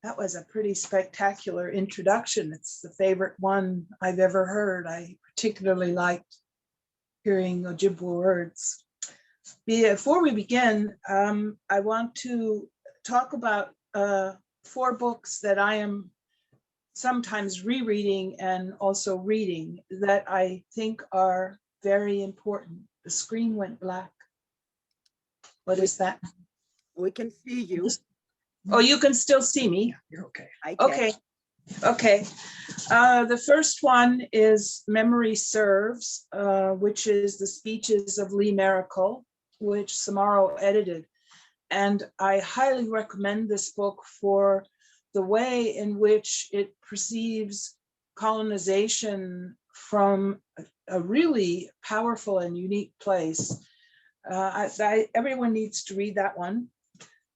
That was a pretty spectacular introduction. It's the favorite one I've ever heard. I particularly liked hearing Ojibwe words. Before we begin, I want to talk about 4 books that I am sometimes rereading and also reading that I think are very important. The screen went black. What is that? We can see you. Oh, you can still see me? Yeah, you're okay. Okay. Okay. The first one is Memory Serves, which is the speeches of Lee Maracle, which Smaro edited. And I highly recommend this book for the way in which it perceives colonization from a really powerful and unique place. Everyone needs to read that one.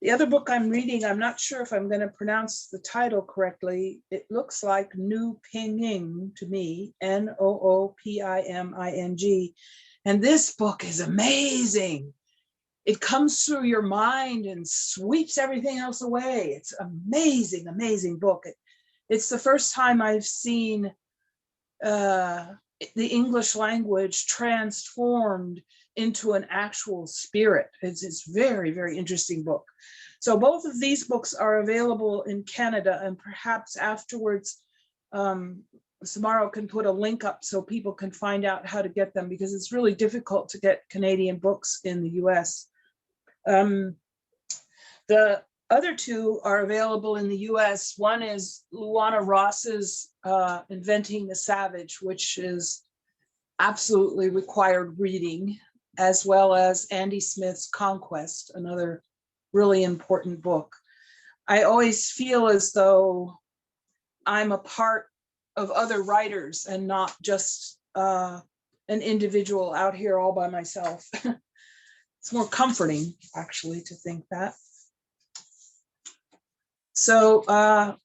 The other book I'm reading, I'm not sure if I'm going to pronounce the title correctly. It looks like New Pinging to me, Noopiming. And this book is amazing. It comes through your mind and sweeps everything else away. It's amazing, amazing book. It's the first time I've seen the English language transformed into an actual spirit. It's very, very interesting book. So both of these books are available in Canada, and perhaps afterwards, Smaro can put a link up so people can find out how to get them, because it's really difficult to get Canadian books in the US. The other 2 are available in the US. One is Luana Ross's Inventing the Savage, which is absolutely required reading, as well as Andy Smith's Conquest, another really important book. I always feel as though I'm a part of other writers and not just an individual out here all by myself. It's more comforting, actually, to think that. So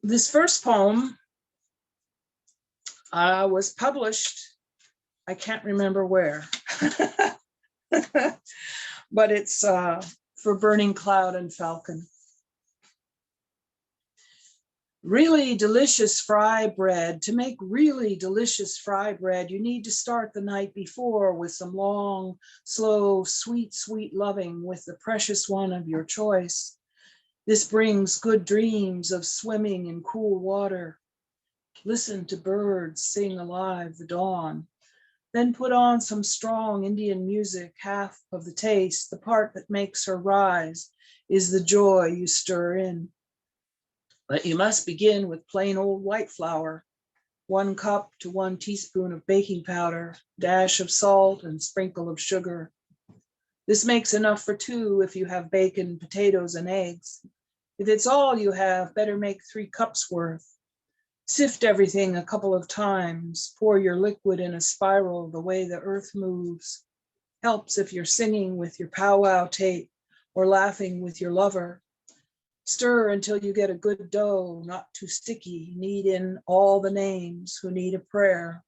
this first poem was published, I can't remember where, but it's for Burning Cloud and Falcon. Really delicious fry bread. To make really delicious fry bread, you need to start the night before with some long, slow, sweet, sweet loving with the precious one of your choice. This brings good dreams of swimming in cool water. Listen to birds sing alive the dawn. Then put on some strong Indian music. Half of the taste, the part that makes her rise, is the joy you stir in. But you must begin with plain old white flour, 1 cup to 1 teaspoon of baking powder, dash of salt and sprinkle of sugar. This makes enough for 2 if you have bacon, potatoes, and eggs. If it's all you have, better make 3 cups worth. Sift everything a couple of times. Pour your liquid in a spiral the way the earth moves. Helps if you're singing with your powwow tape or laughing with your lover. Stir until you get a good dough, not too sticky. Knead in all the names who need a prayer.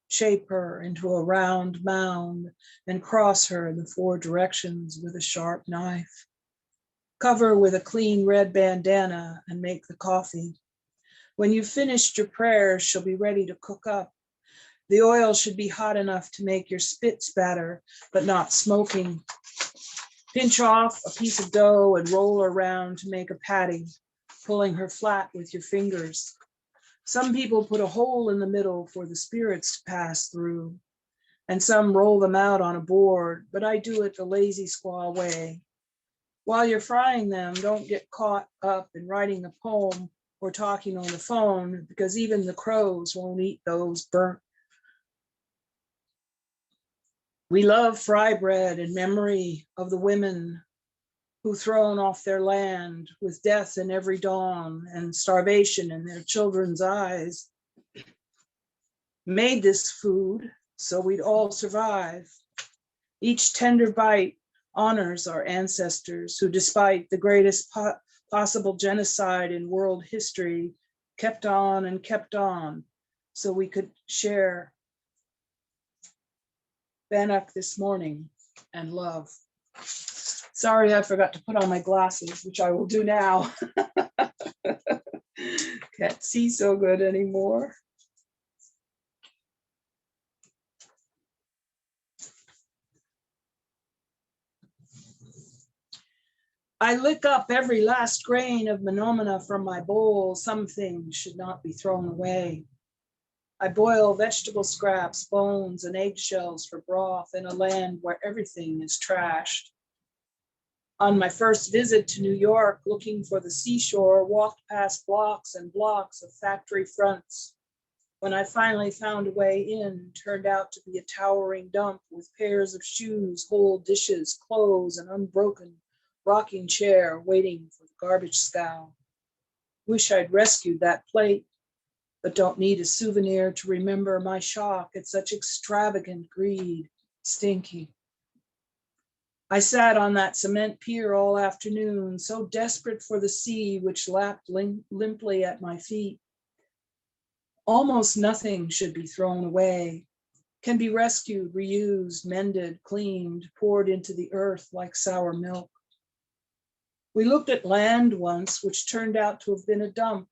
Shape her into a round mound and cross her in the 4 directions with a sharp knife. Cover with a clean red bandana and make the coffee. When you've finished your prayers, she'll be ready to cook up. The oil should be hot enough to make your spit spatter, but not smoking. Pinch off a piece of dough and roll her around to make a patty, pulling her flat with your fingers. Some people put a hole in the middle for the spirits to pass through, and some roll them out on a board, but I do it the lazy squaw way. While you're frying them, don't get caught up in writing a poem or talking on the phone, because even the crows won't eat those burnt. We love fry bread in memory of the women who, thrown off their land with death in every dawn and starvation in their children's eyes, made this food so we'd all survive. Each tender bite honors our ancestors who, despite the greatest possible genocide in world history, kept on and kept on so we could share Bennett this morning and love. Sorry, I forgot to put on my glasses, which I will do now. Can't see so good anymore. I lick up every last grain of Menominee from my bowl. Some things should not be thrown away. I boil vegetable scraps, bones, and eggshells for broth in a land where everything is trashed. On my first visit to New York, looking for the seashore, walked past blocks and blocks of factory fronts. When I finally found a way in, turned out to be a towering dump with pairs of shoes, whole dishes, clothes, and unbroken rocking chair waiting for the garbage scow. Wish I'd rescued that plate, but don't need a souvenir to remember my shock at such extravagant greed. Stinky. I sat on that cement pier all afternoon, so desperate for the sea which lapped limply at my feet. Almost nothing should be thrown away, can be rescued, reused, mended, cleaned, poured into the earth like sour milk. We looked at land once, which turned out to have been a dump.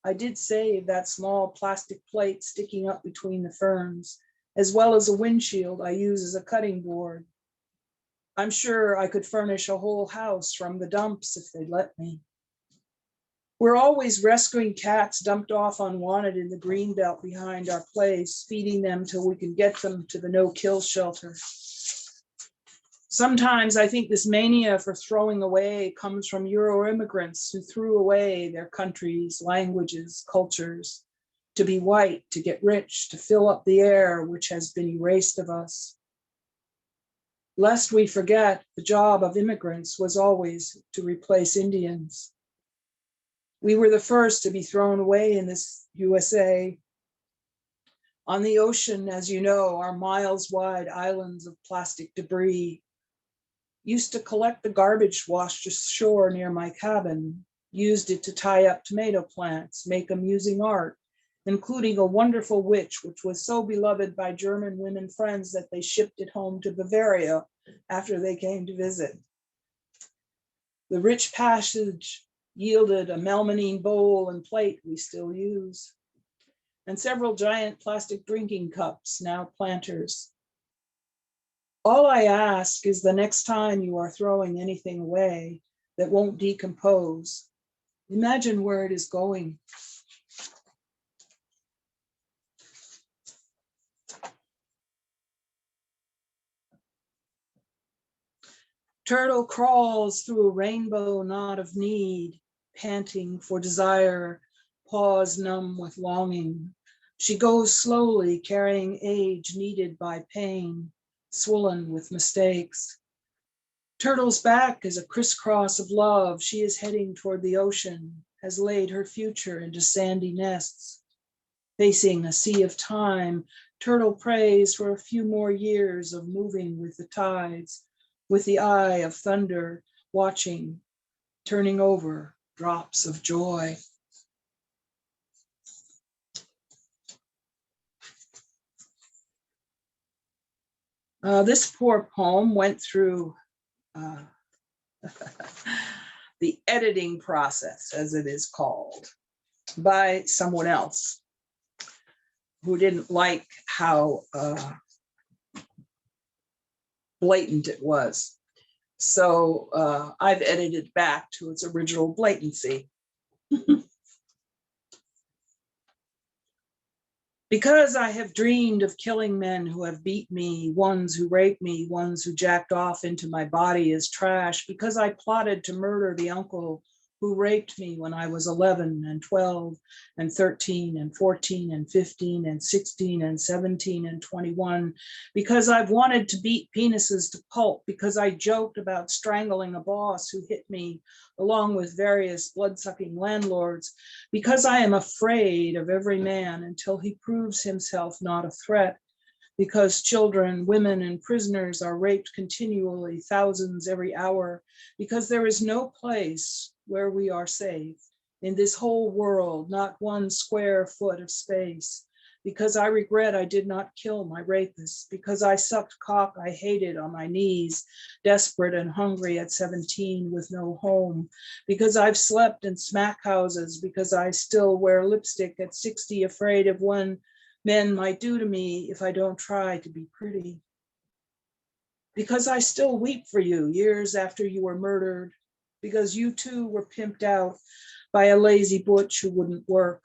I did save that small plastic plate sticking up between the ferns, as well as a windshield I use as a cutting board. I'm sure I could furnish a whole house from the dumps if they'd let me. We're always rescuing cats dumped off unwanted in the green belt behind our place, feeding them till we can get them to the no-kill shelter. Sometimes I think this mania for throwing away comes from Euro immigrants who threw away their countries, languages, cultures, to be white, to get rich, to fill up the air which has been erased of us. Lest we forget, the job of immigrants was always to replace Indians. We were the first to be thrown away in this USA. On the ocean, as you know, are miles-wide islands of plastic debris. Used to collect the garbage washed ashore near my cabin, used it to tie up tomato plants, make amusing art, including a wonderful witch which was so beloved by German women friends that they shipped it home to Bavaria after they came to visit. The rich passage yielded a Menominee bowl and plate we still use, and several giant plastic drinking cups, now planters. All I ask is the next time you are throwing anything away that won't decompose, imagine where it is going. Turtle crawls through a rainbow knot of need, panting for desire, paws numb with longing. She goes slowly, carrying age kneaded by pain, swollen with mistakes. Turtle's back is a crisscross of love. She is heading toward the ocean, has laid her future into sandy nests. Facing a sea of time, Turtle prays for a few more years of moving with the tides, with the eye of thunder, watching, turning over drops of joy. This poor poem went through the editing process, as it is called, by someone else who didn't like how blatant it was. So I've edited back to its original blatancy. Because I have dreamed of killing men who have beat me, ones who raped me, ones who jacked off into my body as trash, because I plotted to murder the uncle who raped me when I was 11 and 12 and 13 and 14 and 15 and 16 and 17 and 21, because I've wanted to beat penises to pulp, because I joked about strangling a boss who hit me along with various blood-sucking landlords, because I am afraid of every man until he proves himself not a threat, because children, women, and prisoners are raped continually, thousands every hour, because there is no place where we are safe in this whole world, not one square foot of space, because I regret I did not kill my rapist, because I sucked cock I hated on my knees, desperate and hungry at 17 with no home, because I've slept in smack houses, because I still wear lipstick at 60, afraid of what men might do to me if I don't try to be pretty. Because I still weep for you years after you were murdered, because you too were pimped out by a lazy butch who wouldn't work,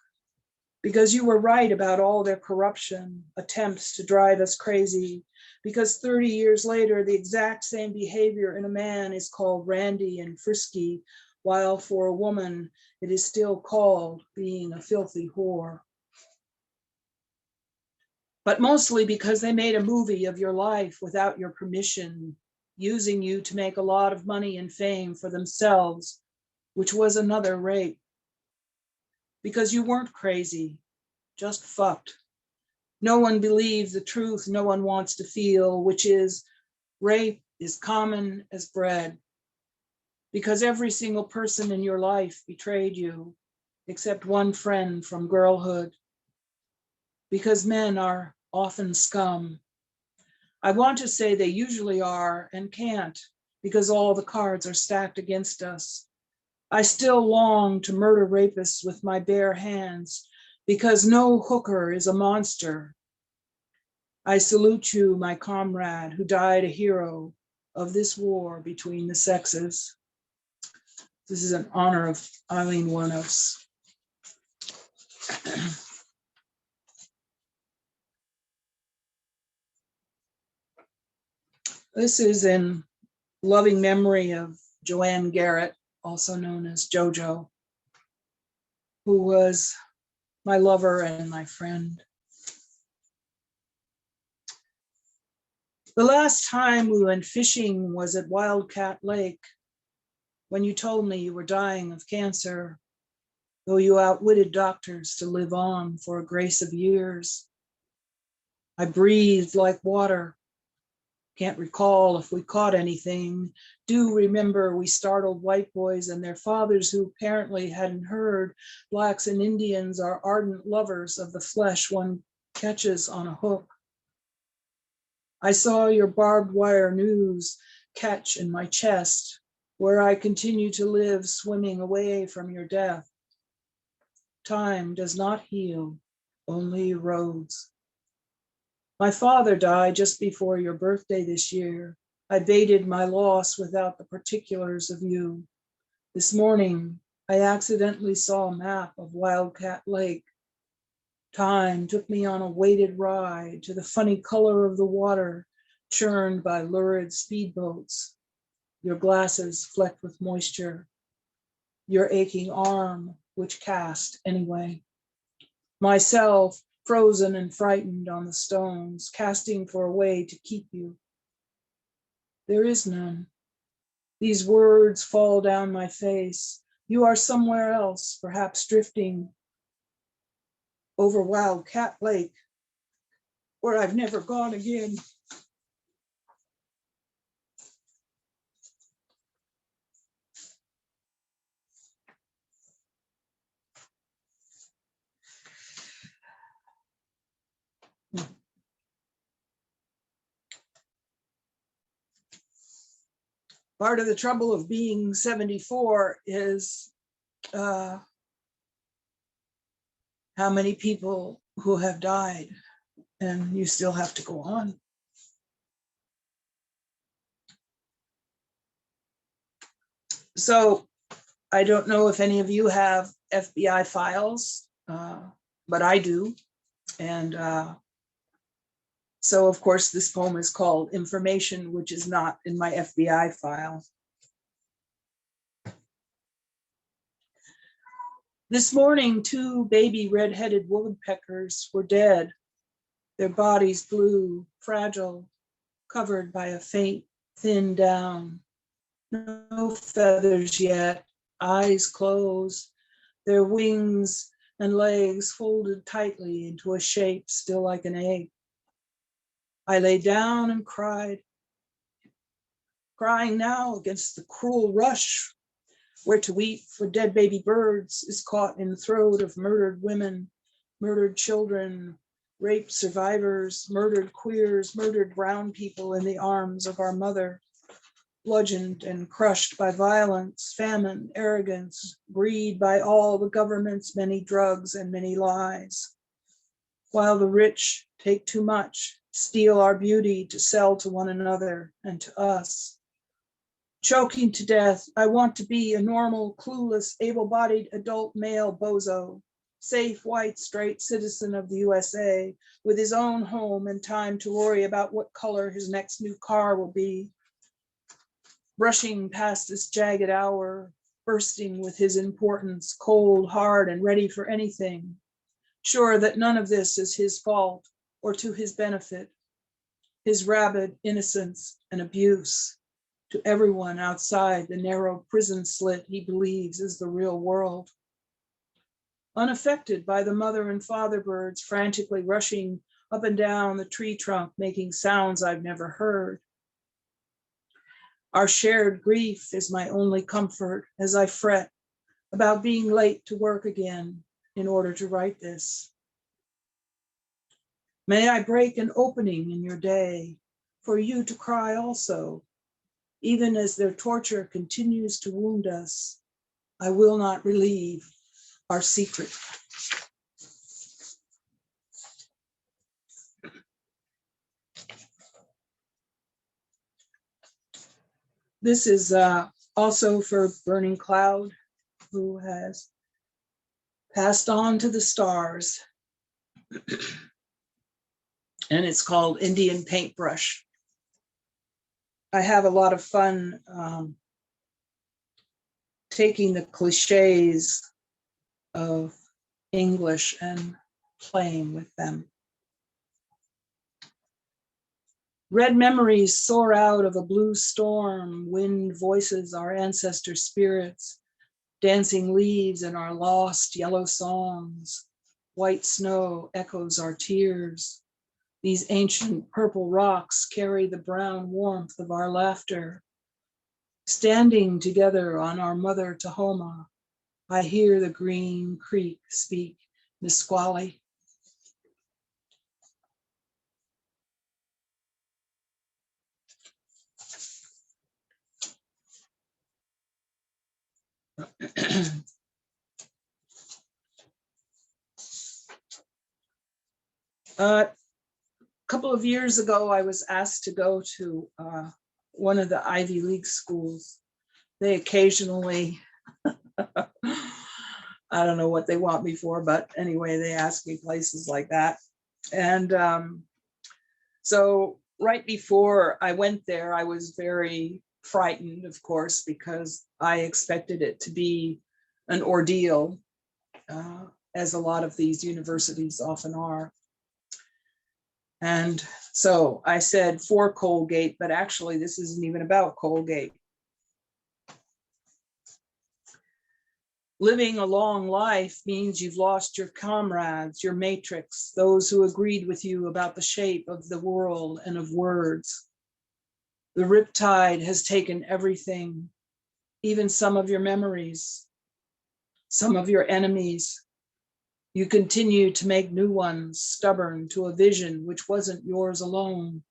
because you were right about all their corruption, attempts to drive us crazy, because 30 years later, the exact same behavior in a man is called randy and frisky, while for a woman, it is still called being a filthy whore. But mostly because they made a movie of your life without your permission, using you to make a lot of money and fame for themselves, which was another rape. Because you weren't crazy, just fucked. No one believes the truth no one wants to feel, which is rape is common as bread. Because every single person in your life betrayed you, except one friend from girlhood. Because men are often scum. I want to say they usually are and can't, because all the cards are stacked against us. I still long to murder rapists with my bare hands, because no hooker is a monster. I salute you, my comrade, who died a hero of this war between the sexes. This is in honor of Eileen Wuornos. This is in loving memory of Joanne Garrett, also known as JoJo, who was my lover and my friend. The last time we went fishing was at Wildcat Lake, when you told me you were dying of cancer, though you outwitted doctors to live on for a grace of years. I breathed like water. Can't recall if we caught anything. Do remember we startled white boys and their fathers who apparently hadn't heard Blacks and Indians are ardent lovers of the flesh one catches on a hook. I saw your barbed wire news catch in my chest, where I continue to live swimming away from your death. Time does not heal, only erodes. My father died just before your birthday this year. I baited my loss without the particulars of you. This morning, I accidentally saw a map of Wildcat Lake. Time took me on a weighted ride to the funny color of the water churned by lurid speedboats, your glasses flecked with moisture, your aching arm, which cast anyway. Myself, frozen and frightened on the stones, casting for a way to keep you. There is none. These words fall down my face. You are somewhere else, perhaps drifting over Wildcat Lake, where I've never gone again. Part of the trouble of being 74 is how many people who have died, and you still have to go on. So I don't know if any of you have FBI files, but I do. And so, of course, this poem is called Information, which is not in my FBI file. This morning, 2 baby red-headed woodpeckers were dead, their bodies blue, fragile, covered by a faint, thin down. No feathers yet, eyes closed, their wings and legs folded tightly into a shape still like an egg. I lay down and cried, crying now against the cruel rush where to weep for dead baby birds is caught in the throat of murdered women, murdered children, rape survivors, murdered queers, murdered brown people in the arms of our mother, bludgeoned and crushed by violence, famine, arrogance, greed by all the government's many drugs and many lies. While the rich take too much, steal our beauty to sell to one another and to us. Choking to death, I want to be a normal, clueless, able-bodied adult male bozo, safe, white, straight citizen of the USA, with his own home and time to worry about what color his next new car will be. Rushing past this jagged hour, bursting with his importance, cold, hard, and ready for anything, sure that none of this is his fault or to his benefit, his rabid innocence and abuse to everyone outside the narrow prison slit he believes is the real world. Unaffected by the mother and father birds frantically rushing up and down the tree trunk, making sounds I've never heard. Our shared grief is my only comfort as I fret about being late to work again in order to write this. May I break an opening in your day for you to cry also, even as their torture continues to wound us. I will not relieve our secret. This is also for Burning Cloud, who has passed on to the stars. And it's called Indian Paintbrush. I have a lot of fun taking the cliches of English and playing with them. Red memories soar out of a blue storm. Wind voices our ancestor spirits. Dancing leaves in our lost yellow songs. White snow echoes our tears. These ancient purple rocks carry the brown warmth of our laughter. Standing together on our mother Tacoma, I hear the green creek speak Nisqually. A couple of years ago, I was asked to go to one of the Ivy League schools. They occasionally, I don't know what they want me for, but anyway, they ask me places like that. And so right before I went there, I was very frightened, of course, because I expected it to be an ordeal, as a lot of these universities often are. And so I said for Colgate, but actually this isn't even about Colgate. Living a long life means you've lost your comrades, your matrix, those who agreed with you about the shape of the world and of words. The riptide has taken everything, even some of your memories, some of your enemies. You continue to make new ones, stubborn to a vision which wasn't yours alone.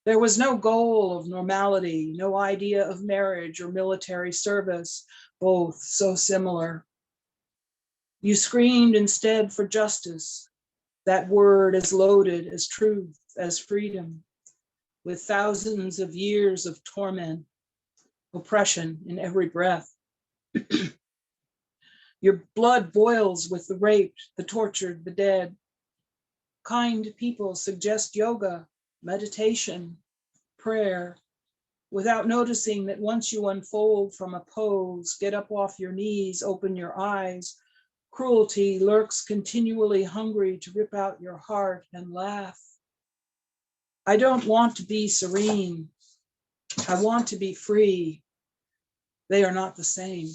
There was no goal of normality, no idea of marriage or military service, both so similar. You screamed instead for justice, that word as loaded as truth, as freedom, with thousands of years of torment, oppression in every breath. Your blood boils with the raped, the tortured, the dead. Kind people suggest yoga, meditation, prayer, without noticing that once you unfold from a pose, get up off your knees, open your eyes, cruelty lurks continually hungry to rip out your heart and laugh. I don't want to be serene. I want to be free. They are not the same.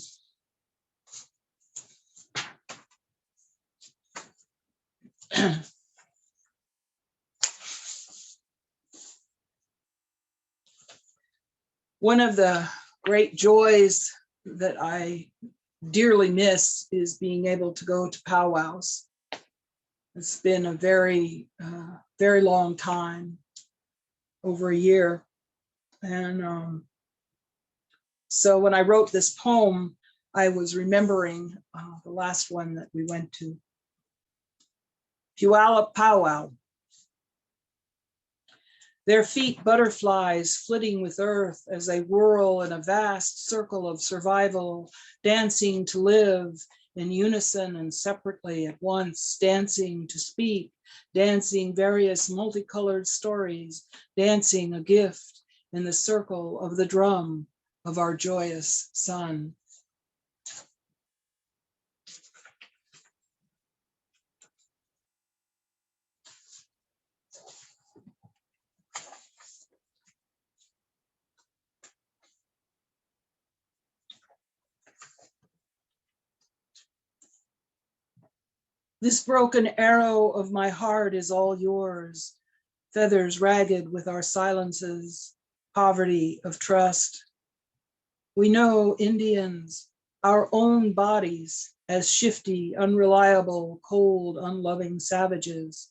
One of the great joys that I dearly miss is being able to go to powwows. It's been a very, very long time, over a year. And so when I wrote this poem, I was remembering the last one that we went to. Puyallup powwow. Their feet butterflies flitting with earth as they whirl in a vast circle of survival, dancing to live in unison and separately at once, dancing to speak, dancing various multicolored stories, dancing a gift in the circle of the drum of our joyous sun. This broken arrow of my heart is all yours, feathers ragged with our silences, poverty of trust. We know Indians, our own bodies, as shifty, unreliable, cold, unloving savages.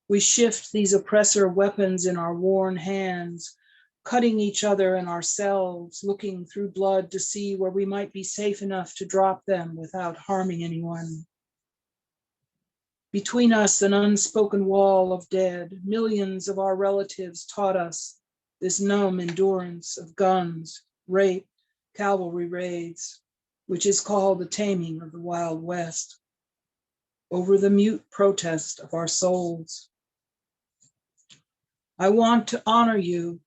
We shift these oppressor weapons in our worn hands, cutting each other and ourselves, looking through blood to see where we might be safe enough to drop them without harming anyone. Between us, an unspoken wall of dead. Millions of our relatives taught us this numb endurance of guns, rape, cavalry raids, which is called the taming of the Wild West, over the mute protest of our souls. I want to honor you,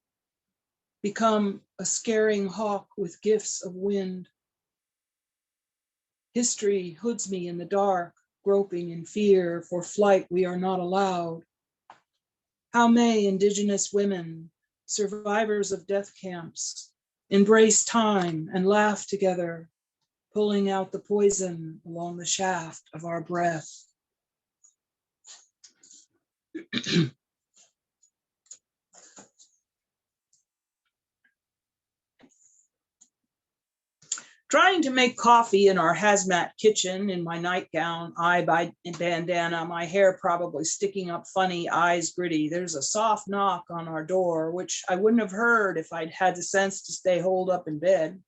become a scaring hawk with gifts of wind. History hoods me in the dark, groping in fear, for flight we are not allowed. How may Indigenous women, survivors of death camps, embrace time and laugh together, pulling out the poison along the shaft of our breath? Trying to make coffee in our hazmat kitchen in my nightgown, eye bandana, my hair probably sticking up funny, eyes gritty. There's a soft knock on our door, which I wouldn't have heard if I'd had the sense to stay holed up in bed.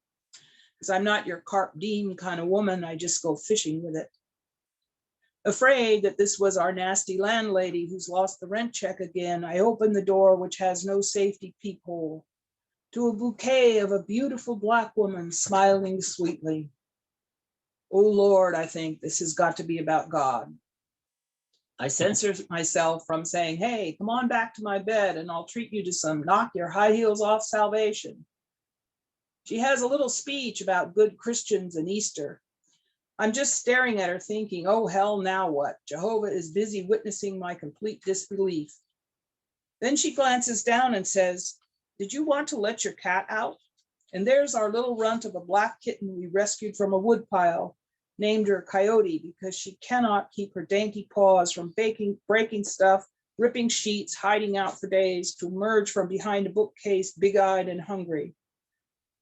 Because I'm not your carp diem kind of woman, I just go fishing with it. Afraid that this was our nasty landlady who's lost the rent check again, I opened the door, which has no safety peephole, to a bouquet of a beautiful Black woman smiling sweetly. Oh Lord, I think this has got to be about God. I censor myself from saying, hey, come on back to my bed and I'll treat you to some knock your high heels off salvation. She has a little speech about good Christians and Easter. I'm just staring at her thinking, oh hell, now what? Jehovah is busy witnessing my complete disbelief. Then she glances down and says, did you want to let your cat out? And there's our little runt of a black kitten we rescued from a woodpile, named her Coyote because she cannot keep her dainty paws from breaking stuff, ripping sheets, hiding out for days, to emerge from behind a bookcase big-eyed and hungry.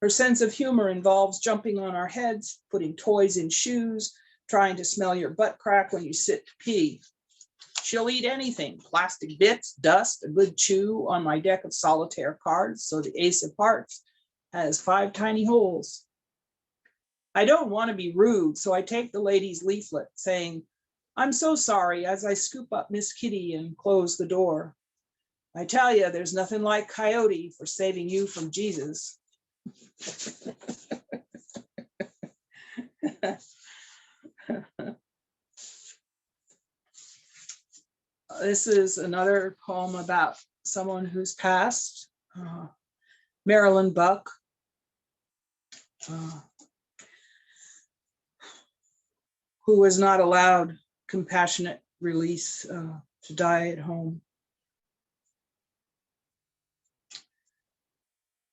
Her sense of humor involves jumping on our heads, putting toys in shoes, trying to smell your butt crack when you sit to pee. She'll eat anything, plastic bits, dust, a good chew on my deck of solitaire cards, so the ace of hearts has 5 tiny holes. I don't want to be rude, so I take the lady's leaflet saying, I'm so sorry, as I scoop up Miss Kitty and close the door. I tell you, there's nothing like Coyote for saving you from Jesus. This is another poem about someone who's passed, Marilyn Buck. Who was not allowed compassionate release to die at home.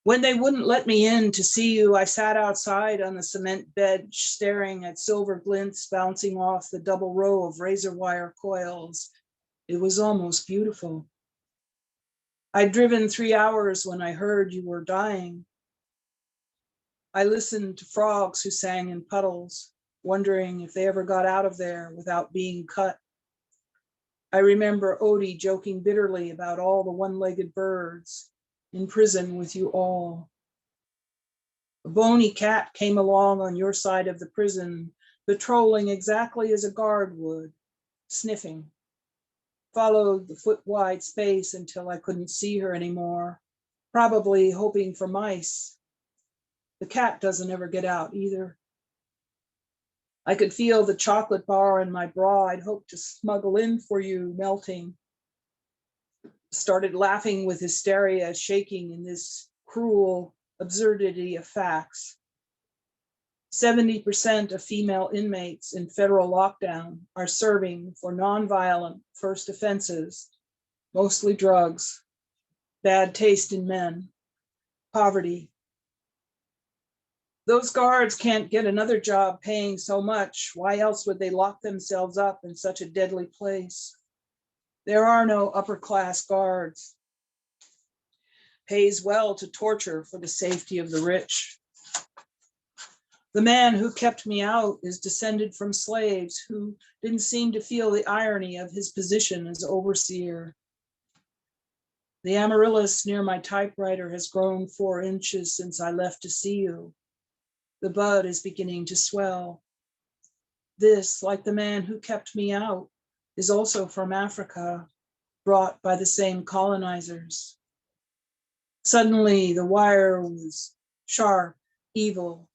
When they wouldn't let me in to see you, I sat outside on the cement bench staring at silver glints bouncing off the double row of razor wire coils. It was almost beautiful. I'd driven 3 hours when I heard you were dying. I listened to frogs who sang in puddles, wondering if they ever got out of there without being cut. I remember Audre joking bitterly about all the one-legged birds in prison with you all. A bony cat came along on your side of the prison, patrolling exactly as a guard would, sniffing. Followed the foot-wide space until I couldn't see her anymore, probably hoping for mice. The cat doesn't ever get out either. I could feel the chocolate bar in my bra I'd hoped to smuggle in for you melting. Started laughing with hysteria, shaking in this cruel absurdity of facts. 70% of female inmates in federal lockdown are serving for nonviolent first offenses, mostly drugs, bad taste in men, poverty. Those guards can't get another job paying so much. Why else would they lock themselves up in such a deadly place? There are no upper-class guards. Pays well to torture for the safety of the rich. The man who kept me out is descended from slaves who didn't seem to feel the irony of his position as overseer. The amaryllis near my typewriter has grown 4 inches since I left to see you. The bud is beginning to swell. This, like the man who kept me out, is also from Africa, brought by the same colonizers. Suddenly, the wire was sharp, evil.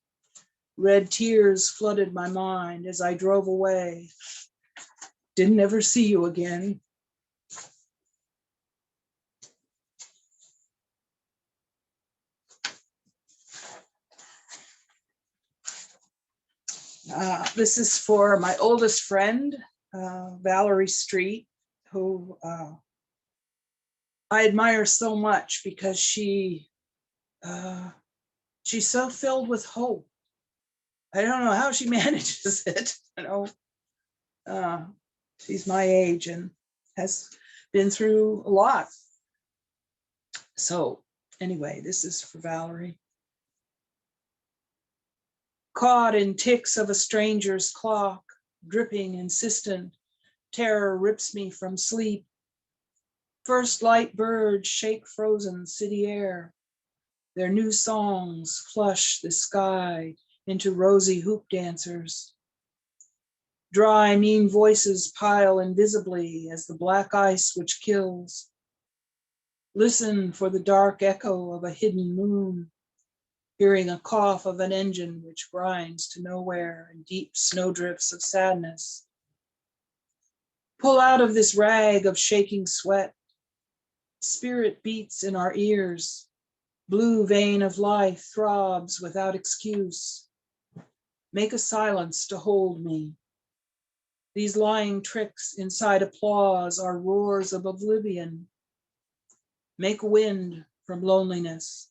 Red tears flooded my mind as I drove away. Didn't ever see you again. This is for my oldest friend, Valerie Street, who I admire so much because she's so filled with hope. I don't know how she manages it. She's my age and has been through a lot. So anyway, this is for Valerie. Caught in ticks of a stranger's clock, dripping, insistent, terror rips me from sleep. First light birds shake frozen city air. Their new songs flush the sky into rosy hoop dancers. Dry, mean voices pile invisibly as the black ice which kills. Listen for the dark echo of a hidden moon, hearing a cough of an engine which grinds to nowhere in deep snowdrifts of sadness. Pull out of this rag of shaking sweat. Spirit beats in our ears. Blue vein of life throbs without excuse. Make a silence to hold me. These lying tricks inside applause are roars of oblivion. Make wind from loneliness.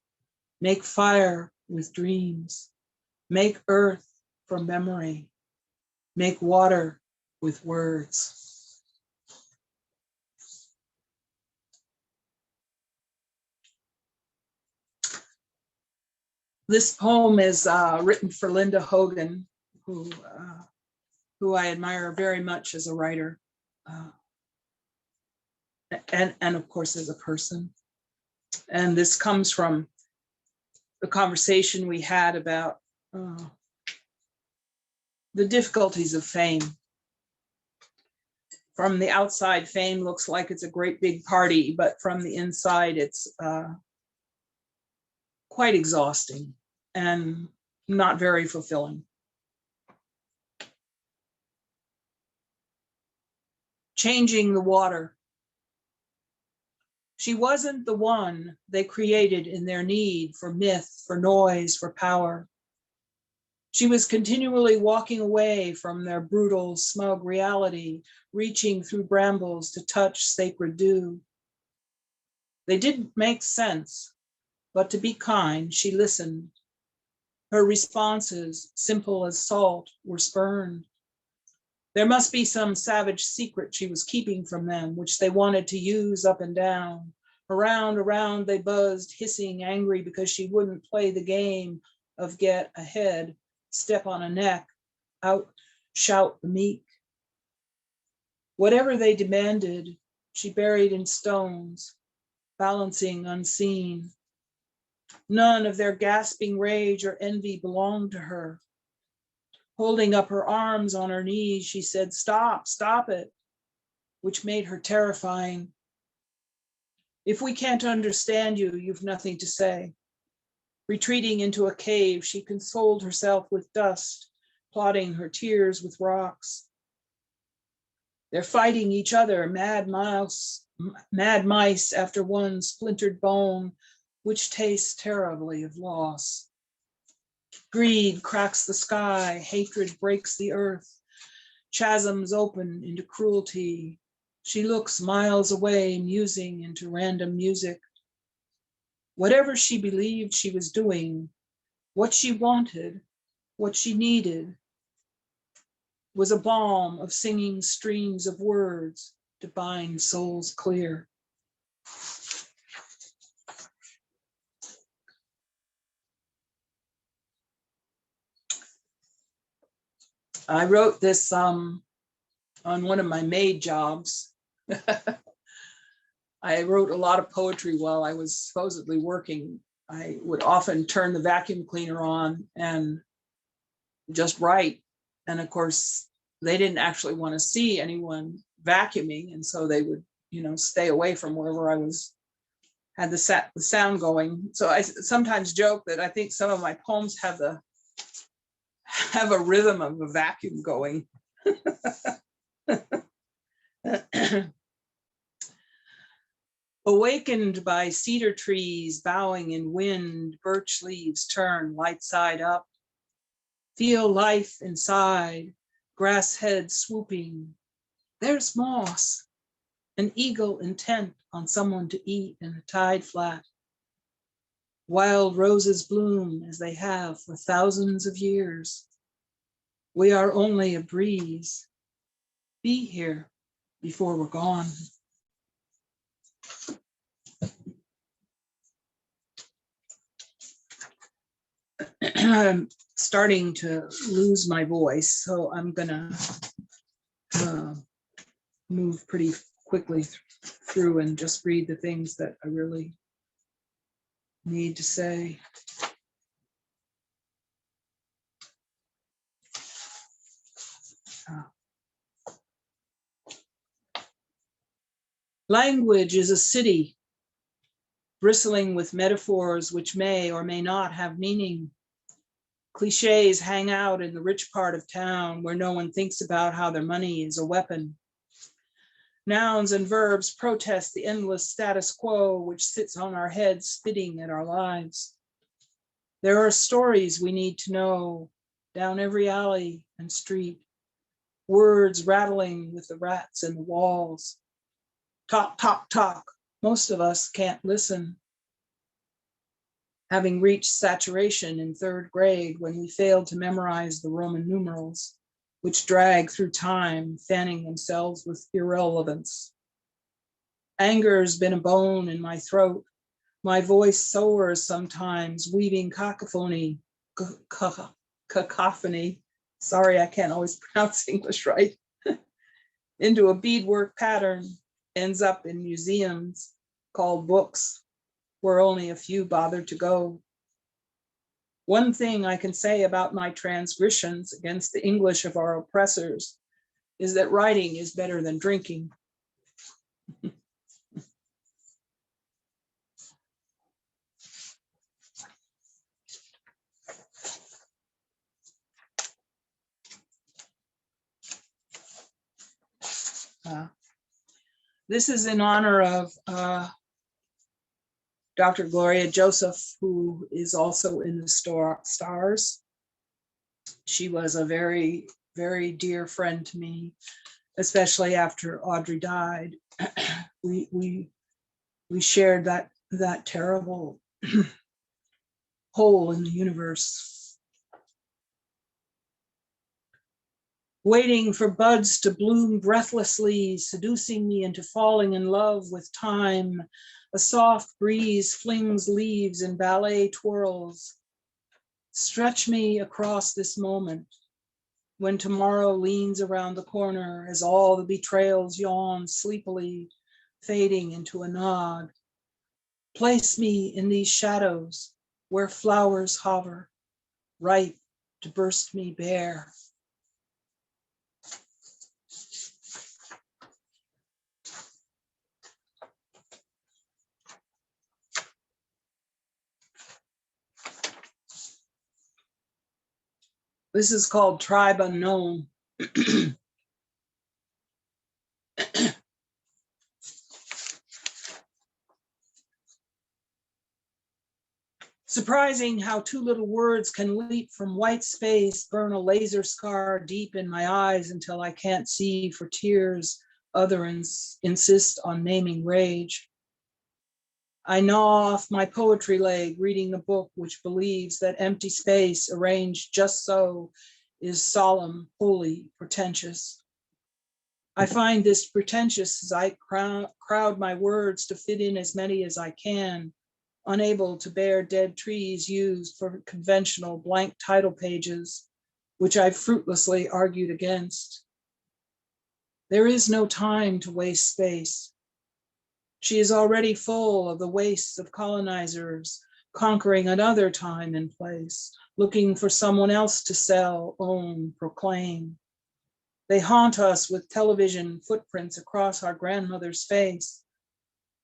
Make fire with dreams. Make earth from memory. Make water with words. This poem is written for Linda Hogan, who I admire very much as a writer, and of course as a person. And this comes from the conversation we had about the difficulties of fame. From the outside, fame looks like it's a great big party, but from the inside, it's quite exhausting and not very fulfilling. Changing the water. She wasn't the one they created in their need for myth, for noise, for power. She was continually walking away from their brutal, smug reality, reaching through brambles to touch sacred dew. They didn't make sense, but to be kind, she listened. Her responses, simple as salt, were spurned. There must be some savage secret she was keeping from them, which they wanted to use up and down. Around they buzzed, hissing, angry because she wouldn't play the game of get ahead, step on a neck, out shout the meek. Whatever they demanded, she buried in stones, balancing unseen. None of their gasping rage or envy belonged to her. Holding up her arms on her knees, she said, "Stop, stop it," which made her terrifying. "If we can't understand you, you've nothing to say." Retreating into a cave, she consoled herself with dust, plotting her tears with rocks. They're fighting each other, mad mice after one splintered bone, which tastes terribly of loss. Greed cracks the sky, hatred breaks the earth, chasms open into cruelty. She looks miles away, musing into random music. Whatever she believed she was doing, what she wanted, what she needed, was a balm of singing streams of words to bind souls clear. I wrote this on one of my maid jobs. I wrote a lot of poetry while I was supposedly working. I would often turn the vacuum cleaner on and just write. And of course, they didn't actually want to see anyone vacuuming. And so they would, stay away from wherever I had the sound going. So I sometimes joke that I think some of my poems have a rhythm of a vacuum going. Awakened by cedar trees bowing in wind, birch leaves turn light side up. Feel life inside, grass head swooping. There's moss, an eagle intent on someone to eat in a tide flat. Wild roses bloom as they have for thousands of years. We are only a breeze. Be here before we're gone. I'm starting to lose my voice, so I'm gonna move pretty quickly through and just read the things that I really need to say. Language is a city, bristling with metaphors which may or may not have meaning. Cliches hang out in the rich part of town where no one thinks about how their money is a weapon. Nouns and verbs protest the endless status quo which sits on our heads, spitting at our lives. There are stories we need to know down every alley and street, words rattling with the rats in the walls. Talk, talk, talk. Most of us can't listen. Having reached saturation in third grade when we failed to memorize the Roman numerals, which drag through time, fanning themselves with irrelevance. Anger's been a bone in my throat. My voice soars sometimes, weaving cacophony. Sorry, I can't always pronounce English right. Into a beadwork pattern, ends up in museums called books, where only a few bother to go. One thing I can say about my transgressions against the English of our oppressors is that writing is better than drinking. This is in honor of Dr. Gloria Joseph, who is also in the stars. She was a very, very dear friend to me, especially after Audre died. we shared that terrible hole in the universe. Waiting for buds to bloom breathlessly, seducing me into falling in love with time. A soft breeze flings leaves in ballet twirls. Stretch me across this moment. when tomorrow leans around the corner as all the betrayals yawn sleepily, fading into a nod. Place me in these shadows where flowers hover, ripe to burst me bare. This is called Tribe Unknown. Surprising how two little words can leap from white space, burn a laser scar deep in my eyes until I can't see for tears. Others insist on naming rage. I gnaw off my poetry leg, reading a book which believes that empty space arranged just so is solemn, holy, pretentious. I find this pretentious as I crowd my words to fit in as many as I can, unable to bear dead trees used for conventional blank title pages, which I fruitlessly argued against. There is no time to waste space. She is already full of the wastes of colonizers, conquering another time and place, looking for someone else to sell, own, proclaim. They haunt us with television footprints across our grandmother's face.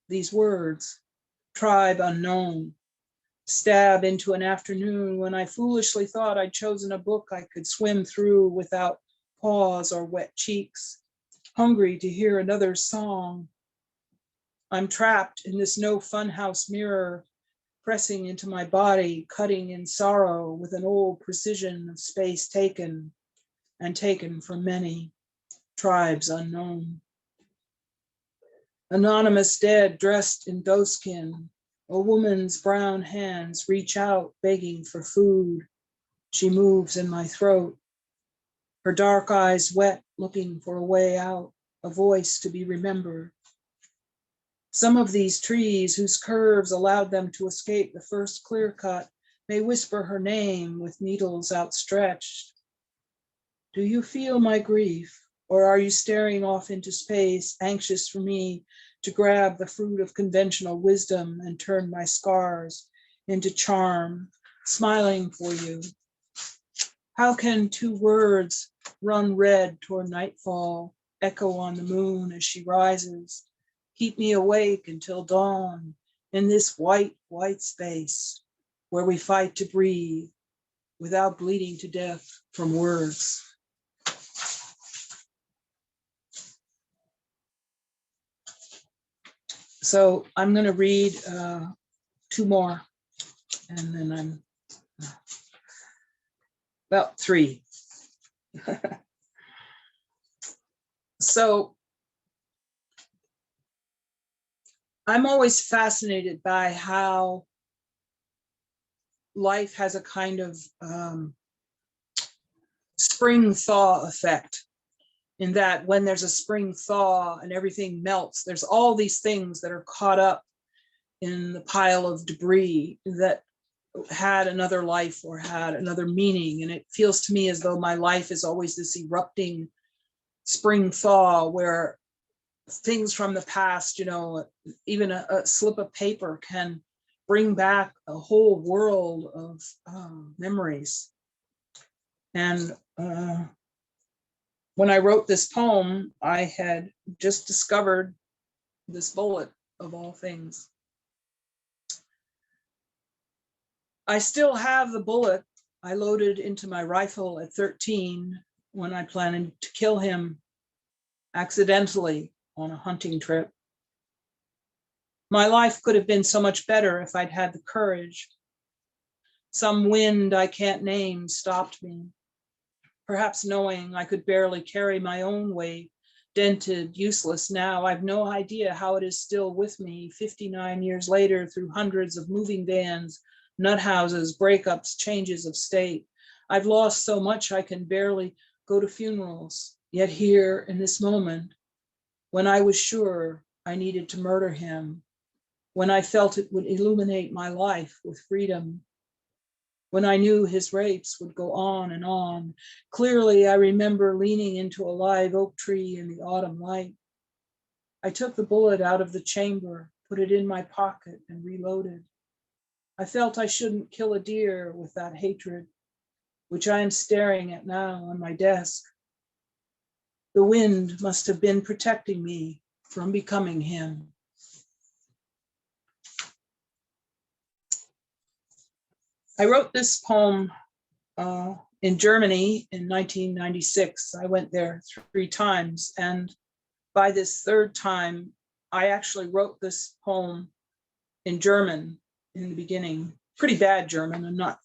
These words, tribe unknown, stab into an afternoon when I foolishly thought I'd chosen a book I could swim through without pause or wet cheeks, hungry to hear another song. I'm trapped in this no funhouse mirror, pressing into my body, cutting in sorrow with an old precision of space taken, and taken from many tribes unknown. Anonymous dead dressed in doeskin, a woman's brown hands reach out begging for food. She moves in my throat, her dark eyes wet, looking for a way out, a voice to be remembered. Some of these trees whose curves allowed them to escape the first clear cut may whisper her name with needles outstretched. Do you feel my grief, or are you staring off into space, anxious for me to grab the fruit of conventional wisdom and turn my scars into charm, smiling for you? How can two words run red toward nightfall, echo on the moon as she rises, keep me awake until dawn in this white, white space where we fight to breathe without bleeding to death from words? So I'm going to read two more, and then I'm about three. So I'm always fascinated by how life has a kind of spring thaw effect, in that when there's a spring thaw and everything melts, there's all these things that are caught up in the pile of debris that had another life or had another meaning. And it feels to me as though my life is always this erupting spring thaw where things from the past, you know, even a slip of paper can bring back a whole world of memories. And when I wrote this poem, I had just discovered this bullet of all things. I still have the bullet I loaded into my rifle at 13 when I planned to kill him accidentally on a hunting trip. My life could have been so much better if I'd had the courage. Some wind I can't name stopped me, perhaps knowing I could barely carry my own weight, dented, useless now. I've no idea how it is still with me 59 years later through hundreds of moving vans, nut houses, breakups, changes of state. I've lost so much I can barely go to funerals. Yet here in this moment, when I was sure I needed to murder him, when I felt it would illuminate my life with freedom, when I knew his rapes would go on and on. Clearly, I remember leaning into a live oak tree in the autumn light. I took the bullet out of the chamber, put it in my pocket, and reloaded. I felt I shouldn't kill a deer with that hatred, which I am staring at now on my desk. The wind must have been protecting me from becoming him. I wrote this poem in Germany in 1996. I went there 3 times, and by this 3rd time, I actually wrote this poem in German in the beginning. Pretty bad German. I'm not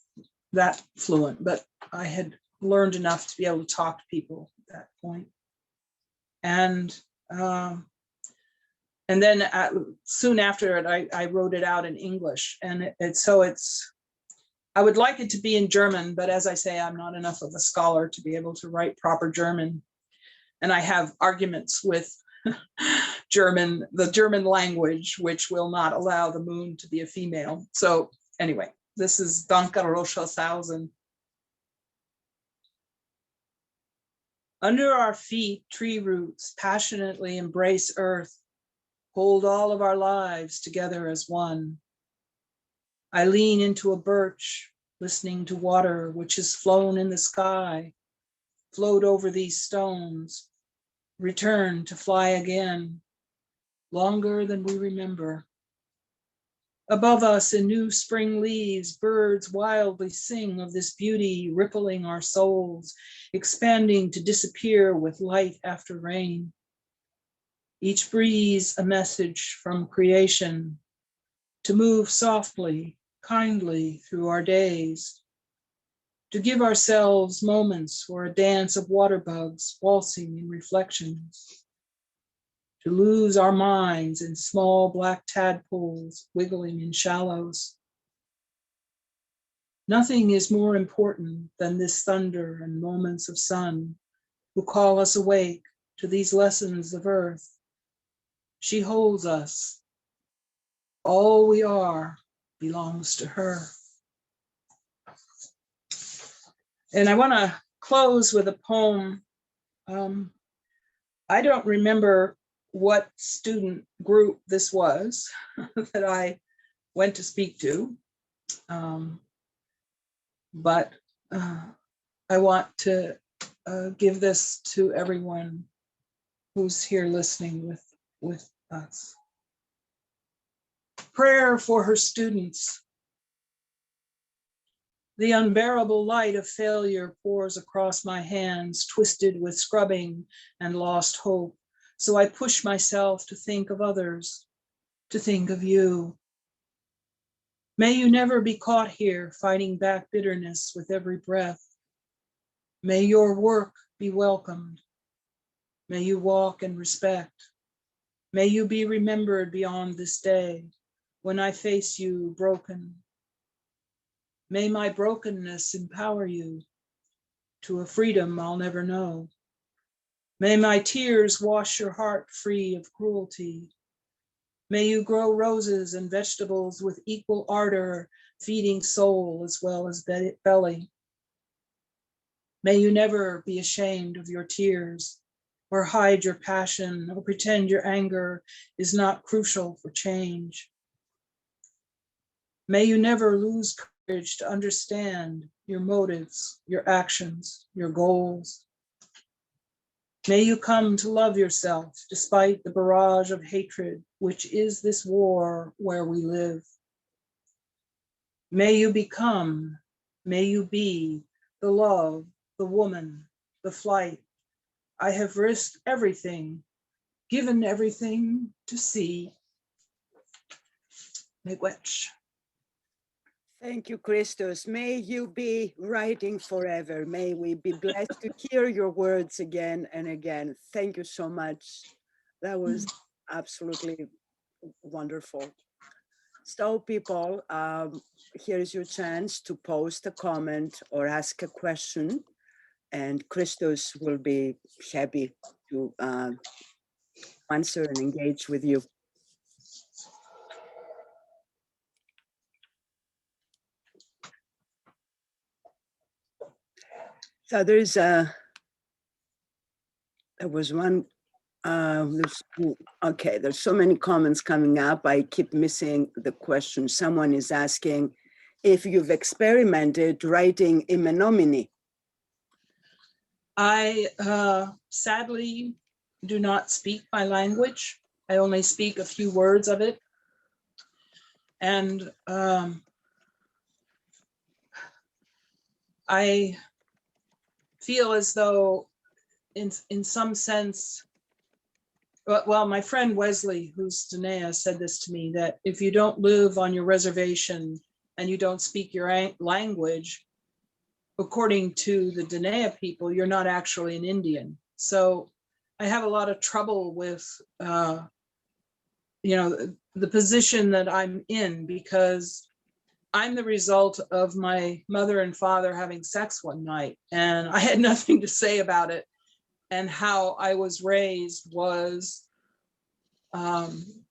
that fluent, but I had learned enough to be able to talk to people at that point. And then soon after it, I wrote it out in English. And I would like it to be in German, but as I say, I'm not enough of a scholar to be able to write proper German. And I have arguments with the German language, which will not allow the moon to be a female. So anyway, this is Danke Roschelshausen. Under our feet, tree roots passionately embrace earth, hold all of our lives together as one. I lean into a birch, listening to water which has flown in the sky, flowed over these stones, return to fly again, longer than we remember. Above us in new spring leaves, birds wildly sing of this beauty rippling our souls, expanding to disappear with light after rain. Each breeze a message from creation to move softly, kindly through our days, to give ourselves moments for a dance of water bugs waltzing in reflections, to lose our minds in small black tadpoles wiggling in shallows. Nothing is more important than this thunder and moments of sun who call us awake to these lessons of earth. She holds us. All we are belongs to her. And I want to close with a poem. I don't remember what student group this was that I went to speak to, but I want to give this to everyone who's here listening with us. Prayer for her students. The unbearable light of failure pours across my hands, twisted with scrubbing and lost hope. So I push myself to think of others, to think of you. May you never be caught here fighting back bitterness with every breath. May your work be welcomed. May you walk in respect. May you be remembered beyond this day when I face you broken. May my brokenness empower you to a freedom I'll never know. May my tears wash your heart free of cruelty. May you grow roses and vegetables with equal ardor, feeding soul as well as belly. May you never be ashamed of your tears or hide your passion or pretend your anger is not crucial for change. May you never lose courage to understand your motives, your actions, your goals. May you come to love yourself despite the barrage of hatred, which is this war where we live. May you become, may you be the love, the woman, the flight. I have risked everything, given everything to see. Miigwech. Thank you, Chrystos. May you be writing forever. May we be blessed to hear your words again and again. Thank you so much. That was absolutely wonderful. So people, here's your chance to post a comment or ask a question, and Chrystos will be happy to answer and engage with you. So there was one, okay, there's so many comments coming up. I keep missing the question. Someone is asking if you've experimented writing in Menominee. I sadly do not speak my language. I only speak a few words of it. And I feel as though in some sense, well, my friend Wesley, who's Danae, said this to me, that if you don't live on your reservation and you don't speak your language, according to the Danae people, you're not actually an Indian. So I have a lot of trouble with, the position that I'm in, because I'm the result of my mother and father having sex one night, and I had nothing to say about it. And how I was raised was,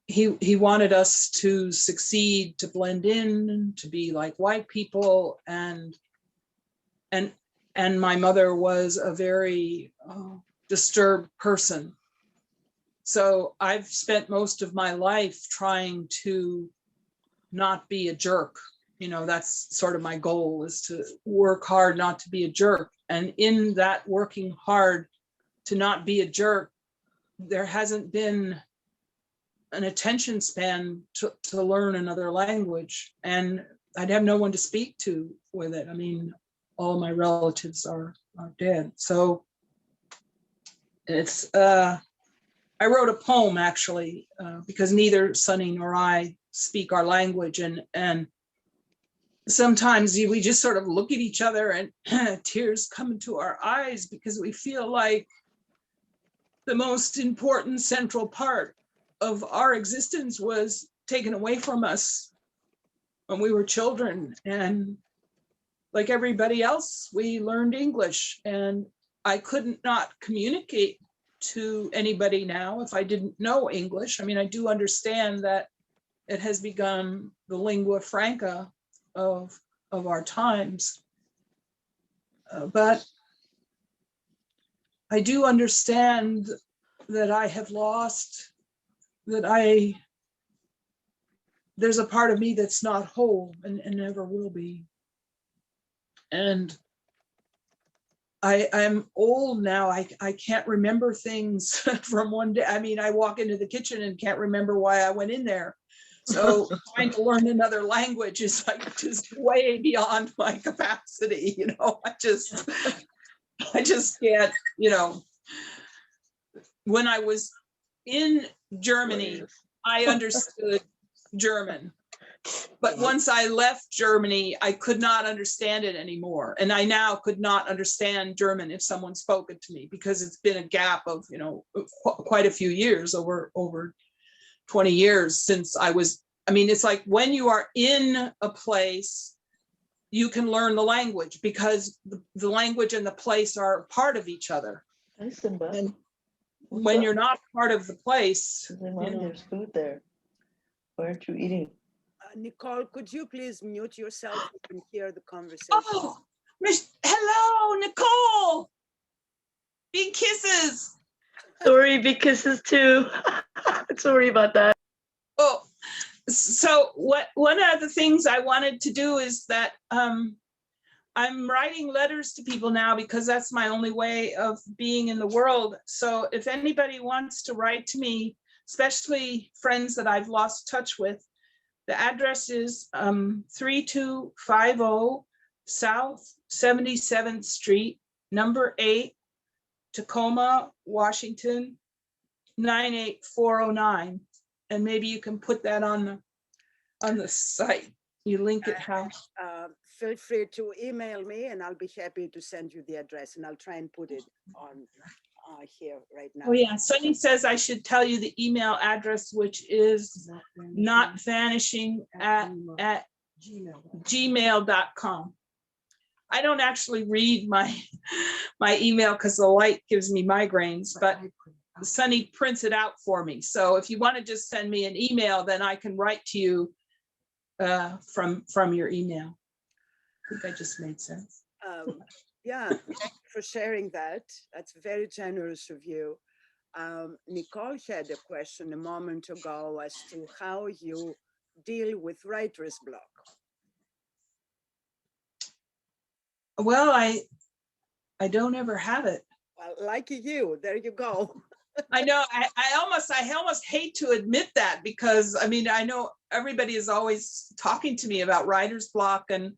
he wanted us to succeed, to blend in, to be like white people, and my mother was a very disturbed person. So I've spent most of my life trying to not be a jerk. That's sort of my goal, is to work hard not to be a jerk. And in that working hard to not be a jerk, there hasn't been an attention span to learn another language. And I'd have no one to speak to with it. I mean, all my relatives are dead. So it's, I wrote a poem actually, because neither Sonny nor I speak our language. And sometimes we just sort of look at each other and tears come into our eyes, because we feel like the most important central part of our existence was taken away from us when we were children. And like everybody else, we learned English, and I couldn't not communicate to anybody now if I didn't know English. I mean, I do understand that it has become the lingua franca of our times, but I do understand that I have lost, that there's a part of me that's not whole and never will be. And I'm old now. I can't remember things from one day. I mean, I walk into the kitchen and can't remember why I went in there. So trying to learn another language is like just way beyond my capacity. I just can't, When I was in Germany, I understood German. But once I left Germany, I could not understand it anymore. And I now could not understand German if someone spoke it to me, because it's been a gap of, quite a few years, over 20 years since it's like when you are in a place, you can learn the language, because the language and the place are part of each other. Hi, Simba. And when you're not part of the place, there's food there. Why aren't you eating? Nicole, could you please mute yourself? You can hear the conversation. Oh, hello, Nicole. Big kisses. Sorry, big kisses too. Sorry about that. Oh, so one of the things I wanted to do is that I'm writing letters to people now, because that's my only way of being in the world. So if anybody wants to write to me, especially friends that I've lost touch with, the address is 3250 South 77th Street, number 8, Tacoma, Washington, 98409. And maybe you can put that on the site. You link it how? Feel free to email me, and I'll be happy to send you the address, and I'll try and put it on here right now. Oh yeah, Sonny says I should tell you the email address, which is Not Vanishing at gmail.com. I don't actually read my email because the light gives me migraines, but Sonny prints it out for me. So if you want to just send me an email, then I can write to you from your email. I think I just made sense. Yeah, for sharing that. That's very generous of you. Nicole had a question a moment ago as to how you deal with writer's block. Well, I don't ever have it. Well, lucky you, there you go. I know. I almost hate to admit that, because I mean, I know everybody is always talking to me about writer's block, and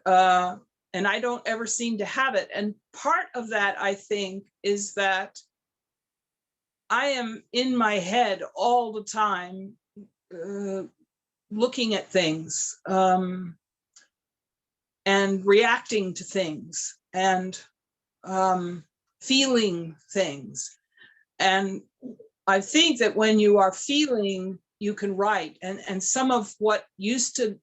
I don't ever seem to have it. And part of that, I think, is that I am in my head all the time, looking at things, and reacting to things, and feeling things. And I think that when you are feeling, you can write. And some of what used to,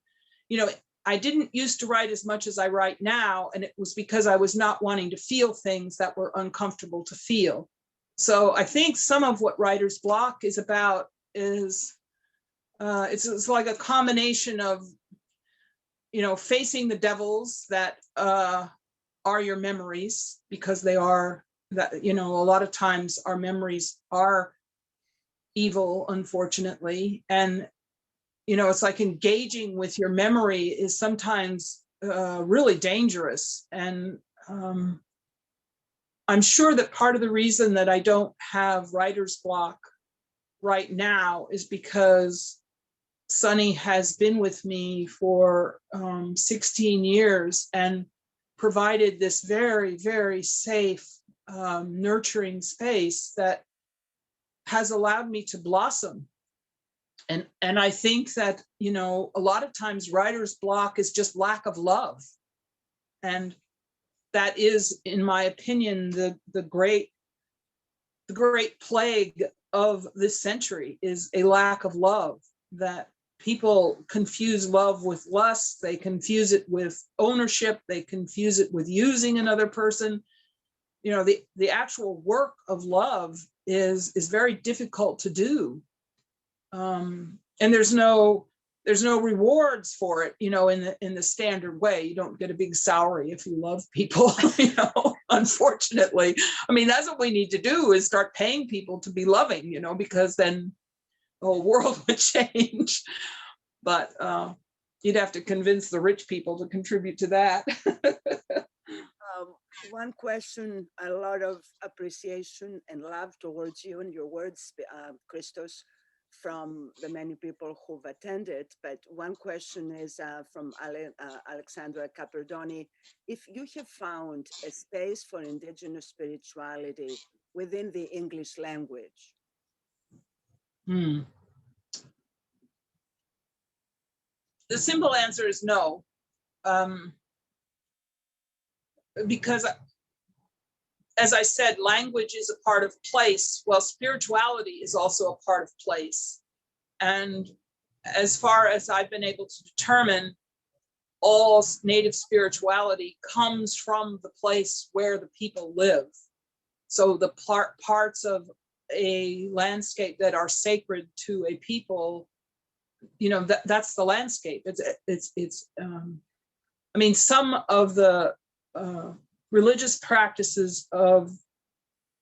I didn't used to write as much as I write now, and it was because I was not wanting to feel things that were uncomfortable to feel. So I think some of what writer's block is about is, it's like a combination of, facing the devils that are your memories, because they are, that, a lot of times our memories are evil, unfortunately. And, it's like engaging with your memory is sometimes really dangerous. And I'm sure that part of the reason that I don't have writer's block right now is because Sunny has been with me for 16 years and provided this very, very safe, nurturing space that has allowed me to blossom. And I think that, a lot of times writer's block is just lack of love. And that is, in my opinion, the great plague of this century is a lack of love. That people confuse love with lust, they confuse it with ownership, they confuse it with using another person. The actual work of love is very difficult to do. And there's no rewards for it, in the standard way. You don't get a big salary if you love people, unfortunately. I mean, that's what we need to do, is start paying people to be loving, because then the whole world would change. But you'd have to convince the rich people to contribute to that. One question, a lot of appreciation and love towards you and your words, Chrystos, from the many people who've attended. But one question is from Alexandra Caperdoni. If you have found a space for indigenous spirituality within the English language? The simple answer is no. Because, as I said, language is a part of place. Well, spirituality is also a part of place. And as far as I've been able to determine, all native spirituality comes from the place where the people live. So the parts of a landscape that are sacred to a people, that's the landscape. I mean, some of the religious practices of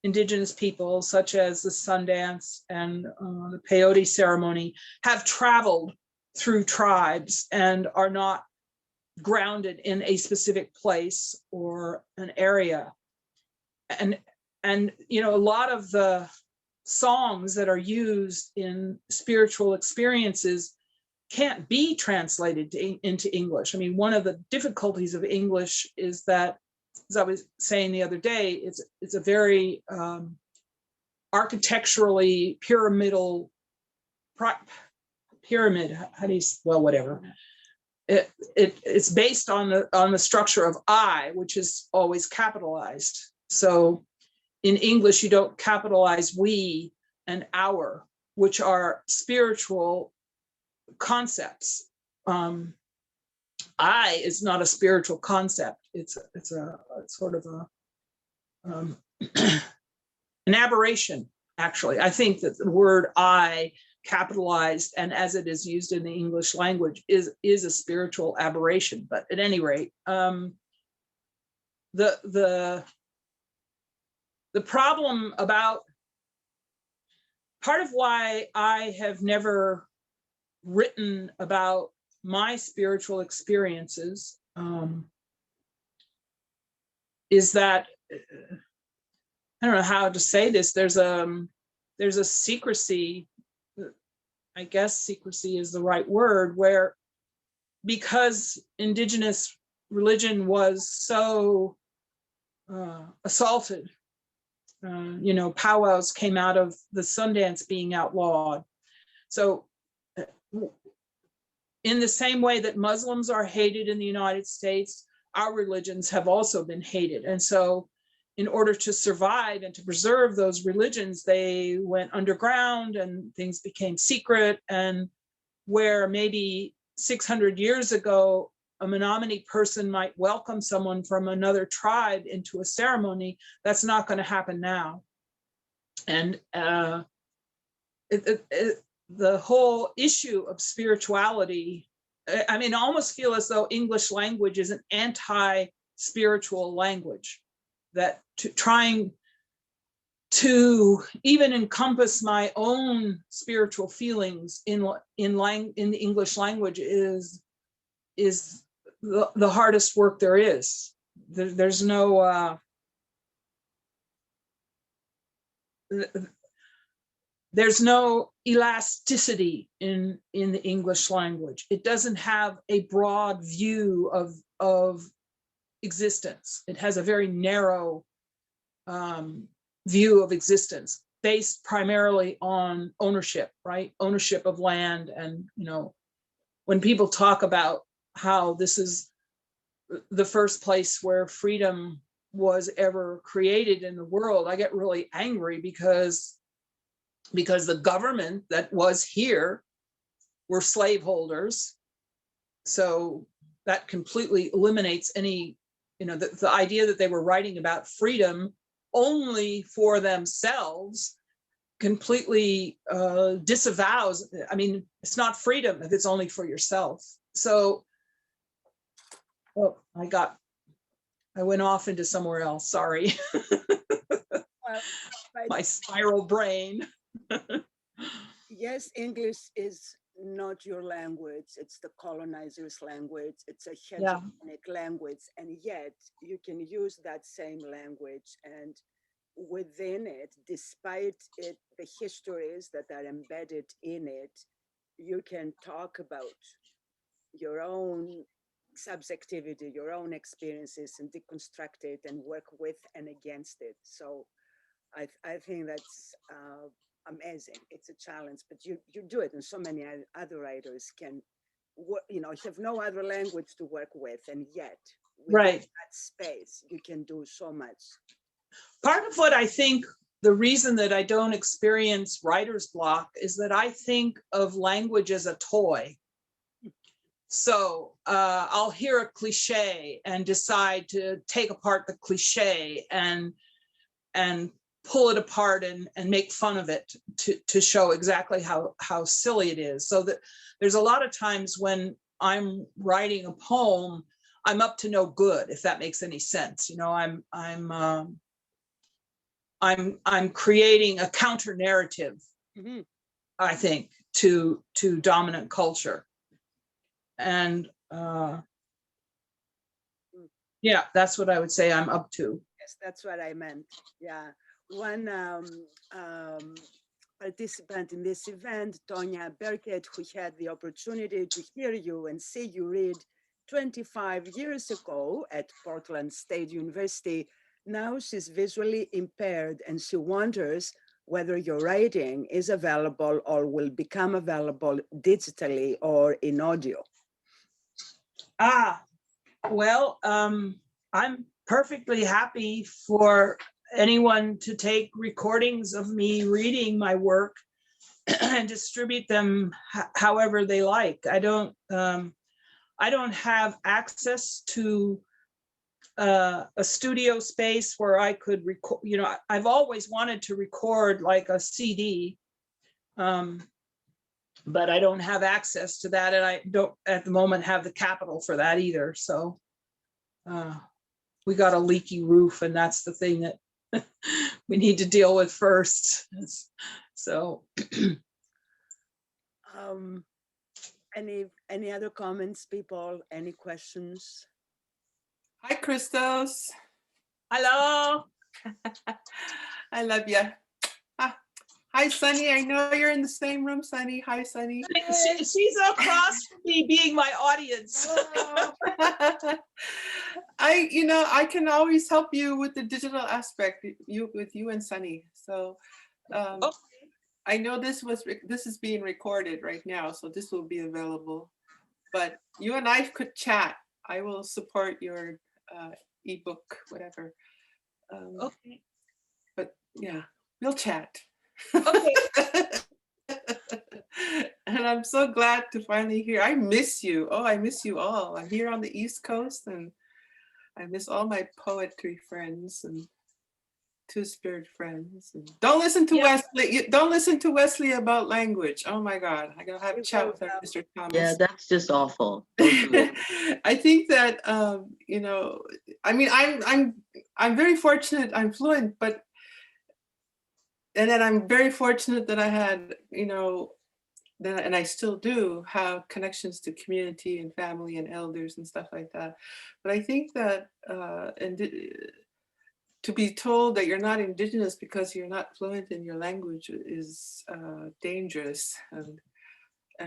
indigenous people, such as the Sundance and the peyote ceremony, have traveled through tribes and are not grounded in a specific place or an area. And a lot of the songs that are used in spiritual experiences can't be translated into English. I mean, one of the difficulties of English is that, as I was saying the other day, it's a very architecturally pyramidal pyramid. How do you, well, whatever. It's based on the structure of I, which is always capitalized. So in English, you don't capitalize we and our, which are spiritual concepts. I is not a spiritual concept. It's sort of an aberration, actually. I think that the word I, capitalized and as it is used in the English language, is a spiritual aberration. But at any rate, the problem about, part of why I have never written about my spiritual experiences is that, I don't know how to say this, there's a secrecy, I guess secrecy is the right word, where because indigenous religion was so assaulted, powwows came out of the Sundance being outlawed. So in the same way that Muslims are hated in the United States, our religions have also been hated. And so in order to survive and to preserve those religions, they went underground and things became secret. And where maybe 600 years ago, a Menominee person might welcome someone from another tribe into a ceremony, that's not going to happen now. And the whole issue of spirituality, I mean, I almost feel as though English language is an anti-spiritual language, that trying to even encompass my own spiritual feelings in the English language is the hardest work there is. There's no there's no elasticity in the English language. It doesn't have a broad view of existence. It has a very narrow view of existence based primarily on ownership, right? Ownership of land. And, when people talk about how this is the first place where freedom was ever created in the world, I get really angry because the government that was here were slaveholders. So that completely eliminates any, the idea that they were writing about freedom only for themselves completely disavows. I mean, it's not freedom if it's only for yourself. So, I went off into somewhere else, sorry. My spiral brain. Yes, English is not your language, it's the colonizer's language, it's a hegemonic language, and yet you can use that same language, and within it, despite it, the histories that are embedded in it, you can talk about your own subjectivity, your own experiences, and deconstruct it and work with and against it. So I think that's amazing. It's a challenge, but you do it, and so many other writers can, have no other language to work with, and yet right, that space you can do so much. Part of what I think, the reason that I don't experience writer's block is that I think of language as a toy. So I'll hear a cliche and decide to take apart the cliche and pull it apart and make fun of it to show exactly how silly it is. So that there's a lot of times when I'm writing a poem, I'm up to no good, if that makes any sense. I'm creating a counter narrative, mm-hmm. I think, to dominant culture. And yeah, that's what I would say I'm up to. Yes, that's what I meant. Yeah. One participant in this event, Tonya Berkett, who had the opportunity to hear you and see you read 25 years ago at Portland State University, now she's visually impaired and she wonders whether your writing is available or will become available digitally or in audio. Well, I'm perfectly happy for anyone to take recordings of me reading my work and distribute them however they like. I don't have access to a studio space where I could record. I've always wanted to record like a CD, but I don't have access to that, and I don't at the moment have the capital for that either. So we got a leaky roof, and that's the thing that we need to deal with first. So any other comments, people? Any questions? Hi, Chrystos. hello. I love you. Hi, Sunny. I know you're in the same room, Sunny. Hi, Sunny. She's across from me, being my audience. I can always help you with the digital aspect, with you and Sunny. So I know this is being recorded right now, so this will be available. But you and I could chat. I will support your ebook, whatever. Okay. But yeah, we'll chat. Okay. And I'm so glad to finally hear. I miss you. Oh, I miss you all. I'm here on the East Coast, and I miss all my poetry friends and two-spirit friends. And don't listen to Wesley. Don't listen to Wesley about language. Oh my God, I gotta have a chat with our Mr. Thomas. Yeah, that's just awful. Don't do it. I think that I mean, I'm very fortunate. I'm fluent, but and then I'm very fortunate that I had, and I still do have connections to community and family and elders and stuff like that. But I think that to be told that you're not Indigenous because you're not fluent in your language is dangerous.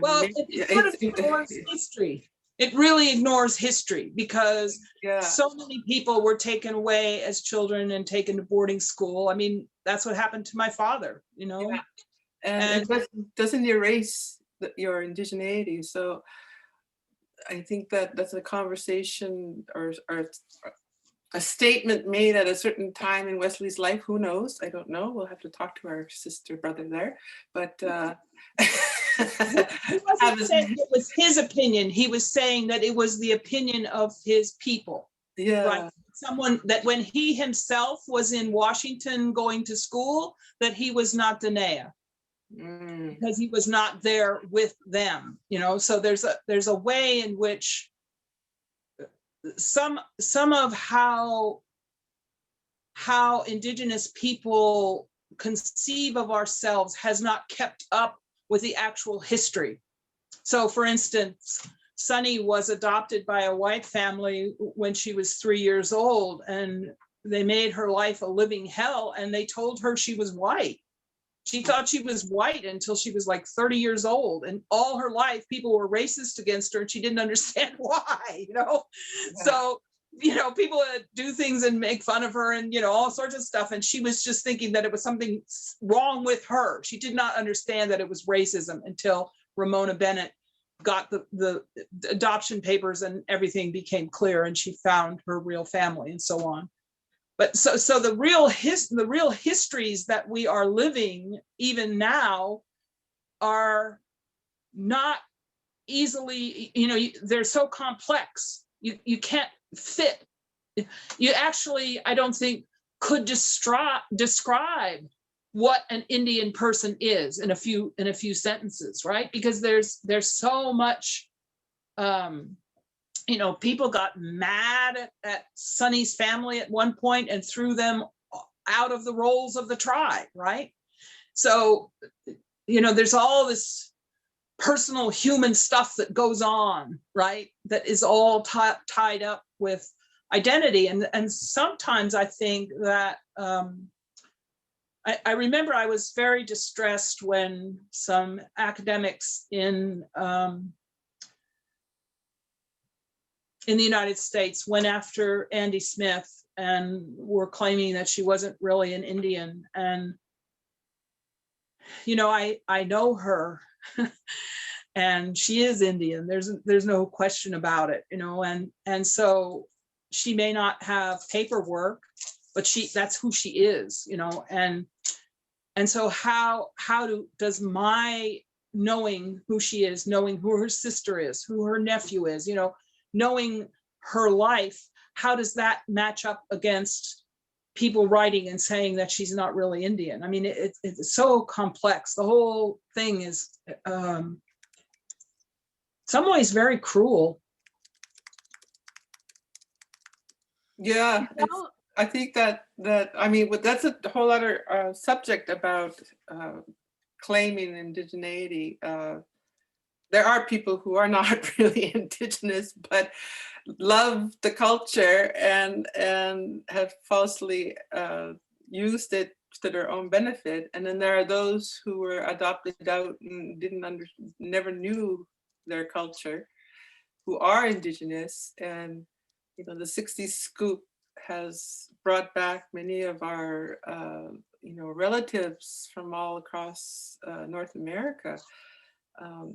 Well, it ignores history. It really ignores history, because so many people were taken away as children and taken to boarding school. I mean, that's what happened to my father, Yeah. And it doesn't erase your indigeneity. So I think that that's a conversation or a statement made at a certain time in Wesley's life. Who knows? I don't know. We'll have to talk to our sister brother there. But he wasn't saying it was his opinion. He was saying that it was the opinion of his people. Yeah. Right. Someone that when he himself was in Washington going to school, that he was not Dene. Because he was not there with them, so there's a way in which some of how Indigenous people conceive of ourselves has not kept up with the actual history. So for instance, Sunny was adopted by a white family when she was 3 years old, and they made her life a living hell, and they told her she was white. She thought she was white until she was like 30 years old. And all her life, people were racist against her, and she didn't understand why, Yeah. So, people do things and make fun of her and, all sorts of stuff. And she was just thinking that it was something wrong with her. She did not understand that it was racism until Ramona Bennett got the adoption papers and everything became clear, and she found her real family and so on. But so the real histories that we are living even now are not easily, they're so complex. You can't fit. You actually, I don't think, could describe what an Indian person is in a few sentences, right? Because there's so much. People got mad at Sunny's family at one point and threw them out of the rolls of the tribe, right? So, there's all this personal human stuff that goes on, right? That is all tied up with identity. And sometimes I think that, I remember I was very distressed when some academics in the United States went after Andy Smith and were claiming that she wasn't really an Indian. And, I know her and she is Indian. There's no question about it, and so she may not have paperwork, but that's who she is, and so how does my knowing who she is, knowing who her sister is, who her nephew is, knowing her life, how does that match up against people writing and saying that she's not really Indian? I mean, it's so complex. The whole thing is, some ways, very cruel. Yeah, I think that I mean, that's a whole other subject about claiming indigeneity. There are people who are not really indigenous, but love the culture and have falsely used it to their own benefit. And then there are those who were adopted out and never knew their culture, who are indigenous. And you know, the 60s scoop has brought back many of our you know, relatives from all across North America.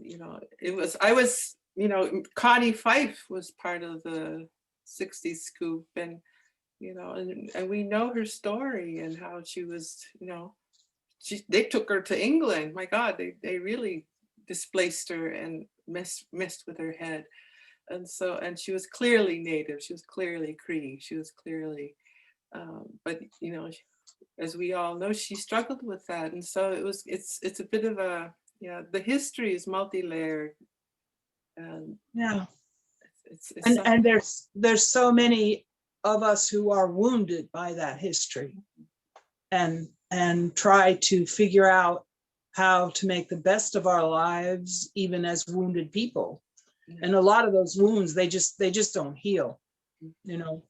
You know, I was, you know, Connie Fife was part of the 60s scoop, and you know, and we know her story and how she was, you know, they took her to England. My God, they really displaced her and messed with her head. And so, and she was clearly Native, she was clearly Cree, she was clearly, but you know, as we all know, she struggled with that. And so it's a bit of a, yeah, the history is multi-layered. And Yeah. It's And there's so many of us who are wounded by that history and try to figure out how to make the best of our lives, even as wounded people. And a lot of those wounds, they just don't heal, you know.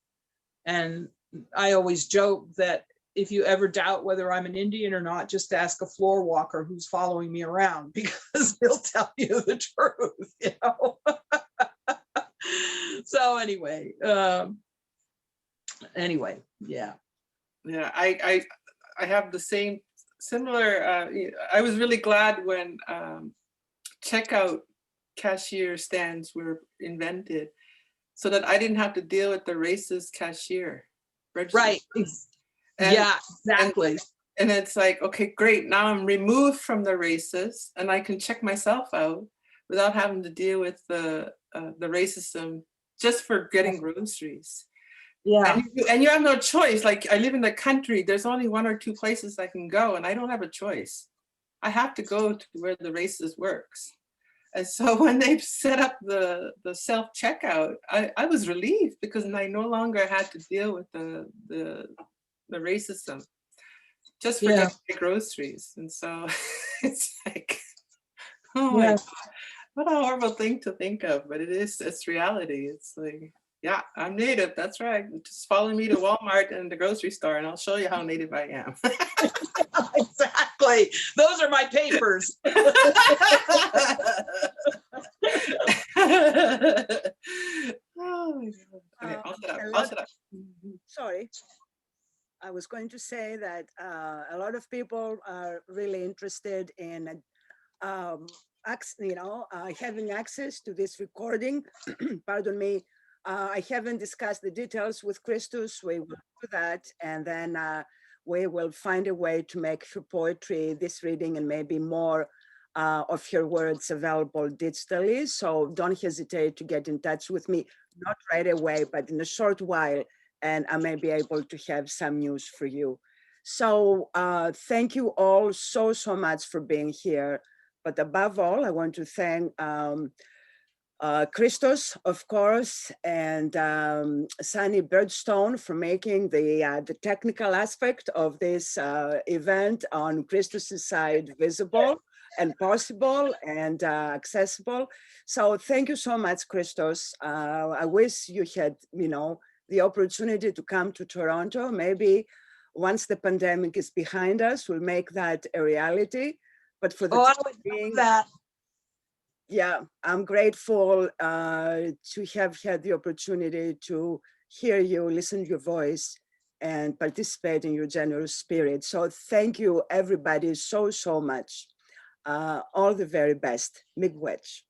And I always joke that if you ever doubt whether I'm an Indian or not, just ask a floor walker who's following me around, because he'll tell you the truth, you know. So anyway, yeah. Yeah, I have the same similar. I was really glad when checkout cashier stands were invented, so that I didn't have to deal with the racist cashier. Right. Yeah, exactly. And it's like, okay, great. Now I'm removed from the racist, and I can check myself out without having to deal with the racism just for getting groceries. Yeah. And you have no choice. Like, I live in the country. There's only 1 or 2 places I can go, and I don't have a choice. I have to go to where the racist works. And so when they set up the self-checkout, I was relieved, because I no longer had to deal with the racism just for getting my groceries. And so it's like, oh my God, what a horrible thing to think of, but it's reality. It's like, yeah, I'm Native, that's right. Just follow me to Walmart and the grocery store and I'll show you how Native I am. Exactly. Those are my papers. Oh my God. Okay, I'll shut up. Sorry. I was going to say that a lot of people are really interested in having access to this recording. Pardon me. I haven't discussed the details with Chrystos. We will do that, and then we will find a way to make her poetry, this reading, and maybe more of her words available digitally. So don't hesitate to get in touch with me, not right away, but in a short while, and I may be able to have some news for you. So thank you all so much for being here. But above all, I want to thank Chrystos, of course, and Sunny Birdstone for making the technical aspect of this event on Chrystos' side visible and possible and accessible. So thank you so much, Chrystos. I wish you had, the opportunity to come to Toronto. Maybe once the pandemic is behind us, we'll make that a reality. But for the time being, yeah, I'm grateful to have had the opportunity to hear you, listen to your voice, and participate in your generous spirit. So thank you, everybody, so much. All the very best. Miigwech.